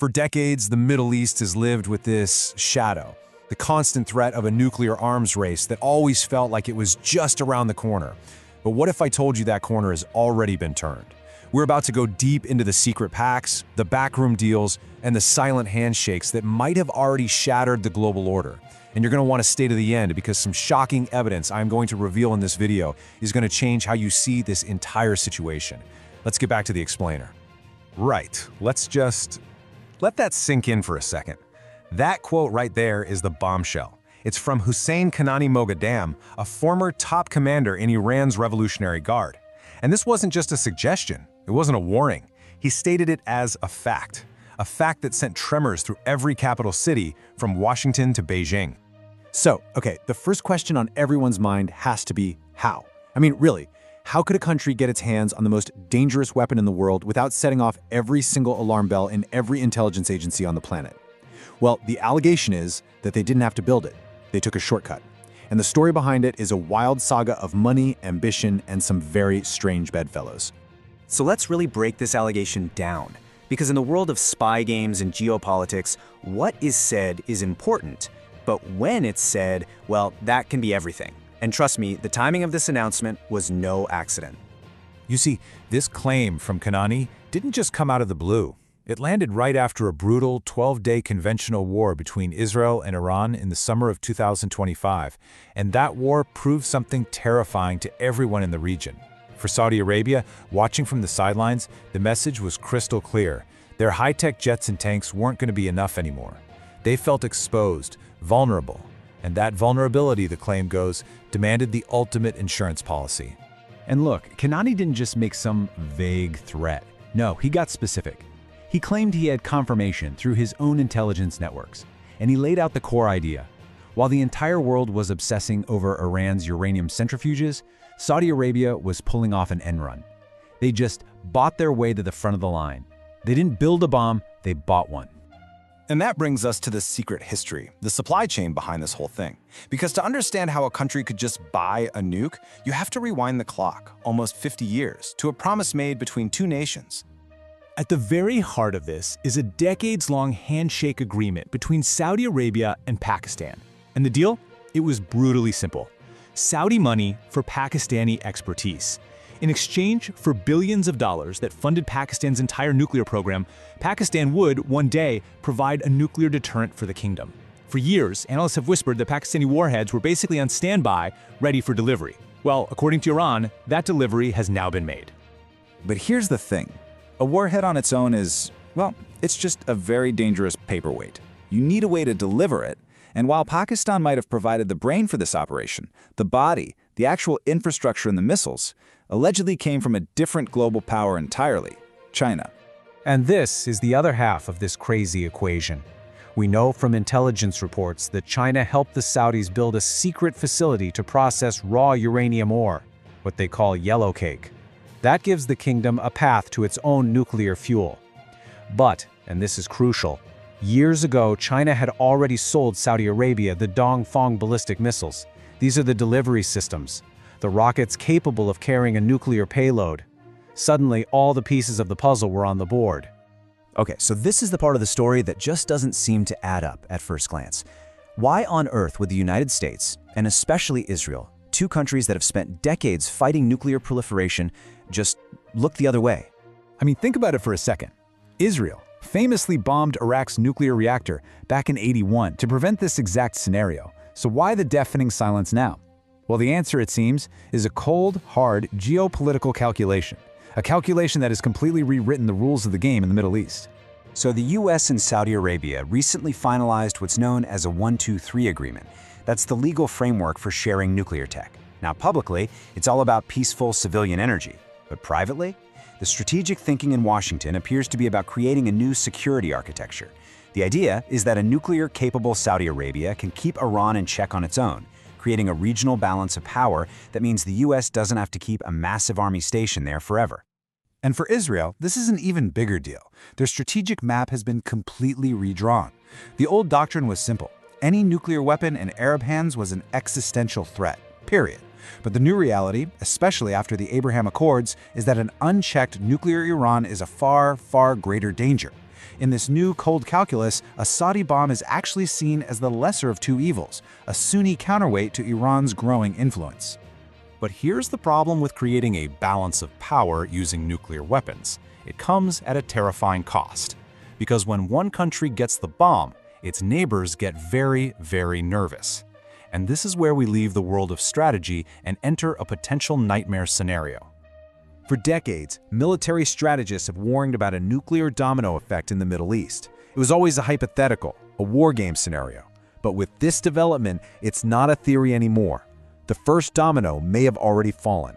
For decades, the Middle East has lived with this shadow, the constant threat of a nuclear arms race that always felt like it was just around the corner. But what if I told you that corner has already been turned? We're about to go deep into the secret pacts, the backroom deals, and the silent handshakes that might have already shattered the global order. And you're going to want to stay to the end because some shocking evidence I'm going to reveal in this video is going to change how you see this entire situation. Let's get back to the explainer. Right, let's just let that sink in for a second. That quote right there is the bombshell. It's from Hussein Kanani Moghadam, a former top commander in Iran's Revolutionary Guard. And this wasn't just a suggestion. It wasn't a warning. He stated it as a fact that sent tremors through every capital city from Washington to Beijing. So, okay, the first question on everyone's mind has to be how? I mean, really, how could a country get its hands on the most dangerous weapon in the world without setting off every single alarm bell in every intelligence agency on the planet? Well, the allegation is that they didn't have to build it. They took a shortcut. And the story behind it is a wild saga of money, ambition, and some very strange bedfellows. So let's really break this allegation down. Because in the world of spy games and geopolitics, what is said is important. But when it's said, well, that can be everything. And trust me, the timing of this announcement was no accident. You see, this claim from Kanani didn't just come out of the blue. It landed right after a brutal 12-day conventional war between Israel and Iran in the summer of 2025, and that war proved something terrifying to everyone in the region. For Saudi Arabia, watching from the sidelines, the message was crystal clear. Their high-tech jets and tanks weren't going to be enough anymore. They felt exposed, vulnerable, and that vulnerability, the claim goes, demanded the ultimate insurance policy. And look, Kanani didn't just make some vague threat. No, he got specific. He claimed he had confirmation through his own intelligence networks, and he laid out the core idea. While the entire world was obsessing over Iran's uranium centrifuges, Saudi Arabia was pulling off an end run. They just bought their way to the front of the line. They didn't build a bomb, they bought one. And that brings us to the secret history, the supply chain behind this whole thing. Because to understand how a country could just buy a nuke, you have to rewind the clock, almost 50 years, to a promise made between two nations. At the very heart of this is a decades-long handshake agreement between Saudi Arabia and Pakistan. And the deal? It was brutally simple. Saudi money for Pakistani expertise. In exchange for billions of dollars that funded Pakistan's entire nuclear program, Pakistan would, one day, provide a nuclear deterrent for the kingdom. For years, analysts have whispered that Pakistani warheads were basically on standby, ready for delivery. Well, according to Iran, that delivery has now been made. But here's the thing. A warhead on its own is, well, it's just a very dangerous paperweight. You need a way to deliver it, and while Pakistan might have provided the brain for this operation, the body, the actual infrastructure and the missiles, allegedly came from a different global power entirely, China. And this is the other half of this crazy equation. We know from intelligence reports that China helped the Saudis build a secret facility to process raw uranium ore, what they call yellow cake. That gives the kingdom a path to its own nuclear fuel. But, and this is crucial, years ago China had already sold Saudi Arabia the Dongfeng ballistic missiles. These are the delivery systems, the rockets capable of carrying a nuclear payload. Suddenly, all the pieces of the puzzle were on the board. Okay, so this is the part of the story that just doesn't seem to add up at first glance. Why on earth would the United States, and especially Israel, two countries that have spent decades fighting nuclear proliferation, just look the other way? I mean, think about it for a second. Israel famously bombed Iraq's nuclear reactor back in '81 to prevent this exact scenario. So why the deafening silence now? Well, the answer, it seems, is a cold, hard geopolitical calculation. A calculation that has completely rewritten the rules of the game in the Middle East. So the US and Saudi Arabia recently finalized what's known as a 1-2-3 agreement. That's the legal framework for sharing nuclear tech. Now, publicly, it's all about peaceful civilian energy. But privately, the strategic thinking in Washington appears to be about creating a new security architecture. The idea is that a nuclear-capable Saudi Arabia can keep Iran in check on its own, creating a regional balance of power that means the US doesn't have to keep a massive army stationed there forever. And for Israel, this is an even bigger deal. Their strategic map has been completely redrawn. The old doctrine was simple. Any nuclear weapon in Arab hands was an existential threat, period. But the new reality, especially after the Abraham Accords, is that an unchecked nuclear Iran is a far, far greater danger. In this new cold calculus, a Saudi bomb is actually seen as the lesser of two evils, a Sunni counterweight to Iran's growing influence. But here's the problem with creating a balance of power using nuclear weapons. It comes at a terrifying cost. Because when one country gets the bomb, its neighbors get very, very nervous. And this is where we leave the world of strategy and enter a potential nightmare scenario. For decades, military strategists have warned about a nuclear domino effect in the Middle East. It was always a hypothetical, a war game scenario. But with this development, it's not a theory anymore. The first domino may have already fallen.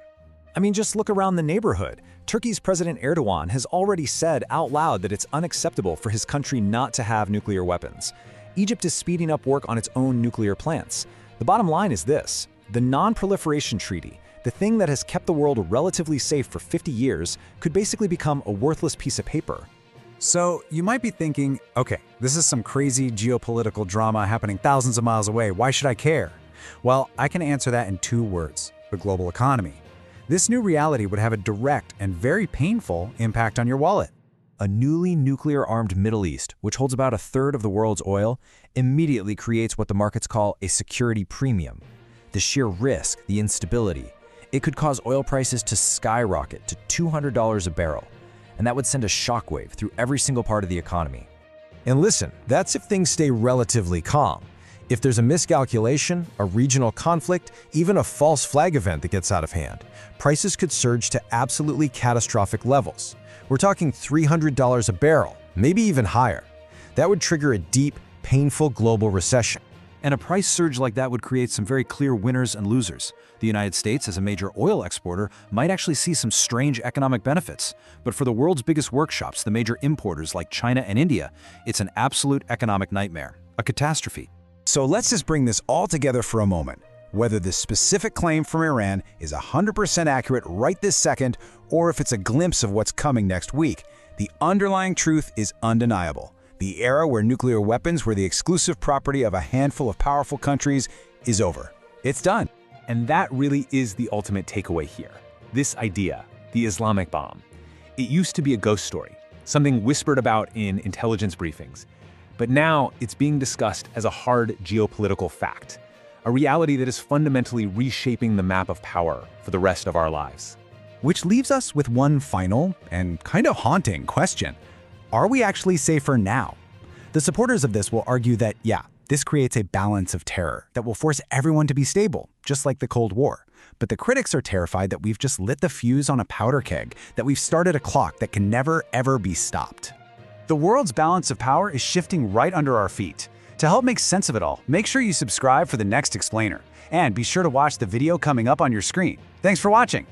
I mean, just look around the neighborhood. Turkey's President Erdogan has already said out loud that it's unacceptable for his country not to have nuclear weapons. Egypt is speeding up work on its own nuclear plants. The bottom line is this: the Non-Proliferation Treaty, the thing that has kept the world relatively safe for 50 years, could basically become a worthless piece of paper. So you might be thinking, okay, this is some crazy geopolitical drama happening thousands of miles away. Why should I care? Well, I can answer that in 2 words: the global economy. This new reality would have a direct and very painful impact on your wallet. A newly nuclear-armed Middle East, which holds about a third of the world's oil, immediately creates what the markets call a security premium. The sheer risk, the instability, it could cause oil prices to skyrocket to $200 a barrel, and that would send a shockwave through every single part of the economy. And listen, that's if things stay relatively calm. If there's a miscalculation, a regional conflict, even a false flag event that gets out of hand, prices could surge to absolutely catastrophic levels. We're talking $300 a barrel, maybe even higher. That would trigger a deep, painful global recession. And a price surge like that would create some very clear winners and losers. The United States, as a major oil exporter, might actually see some strange economic benefits. But for the world's biggest workshops, the major importers like China and India, it's an absolute economic nightmare, a catastrophe. So let's just bring this all together for a moment. Whether this specific claim from Iran is 100% accurate right this second, or if it's a glimpse of what's coming next week, the underlying truth is undeniable. The era where nuclear weapons were the exclusive property of a handful of powerful countries is over. It's done. And that really is the ultimate takeaway here. This idea, the Islamic bomb. It used to be a ghost story, something whispered about in intelligence briefings. But now it's being discussed as a hard geopolitical fact, a reality that is fundamentally reshaping the map of power for the rest of our lives. Which leaves us with one final and kind of haunting question. Are we actually safer now? The supporters of this will argue that, yeah, this creates a balance of terror that will force everyone to be stable, just like the Cold War. But the critics are terrified that we've just lit the fuse on a powder keg, that we've started a clock that can never, ever be stopped. The world's balance of power is shifting right under our feet. To help make sense of it all, make sure you subscribe for the next explainer. And be sure to watch the video coming up on your screen. Thanks for watching.